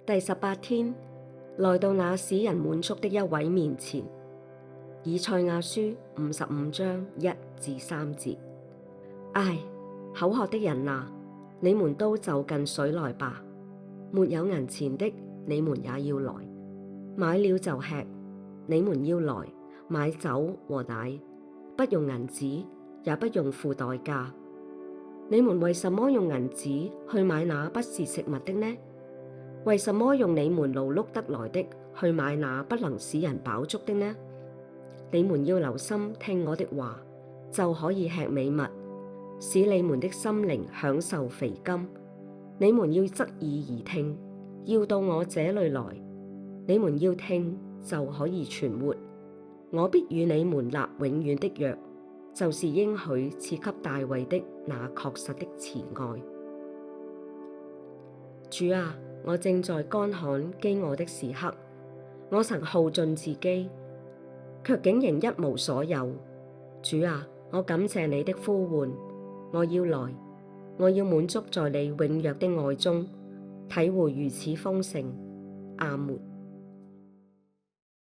第18天，來到那使人滿足的一位面前。以賽亞書55章1至3節。唉，口渴的人啊，你們都就近水來吧。沒有銀錢的，你們也要來，買了就吃。你們要來買酒和奶，不用銀子，也不用付代價。你們為什麼用銀子去買那不是食物的呢？為什麼用你們勞碌得來的去買那不能使人飽足的呢？你們要留心聽我的話，就可以吃美物，使你們的心靈享受肥甘。你們要側耳而聽，要到我這裏來。你們要聽，就可以存活。我必與你們立永遠的約，就是應許賜給大衛的那確實的慈愛。主啊，我正在乾旱飢餓的時刻，我曾耗盡自己，卻竟然一無所有。主啊，我感謝你的呼喚，我要來，我要滿足在你永約的愛中，體會如此豐盛。阿們。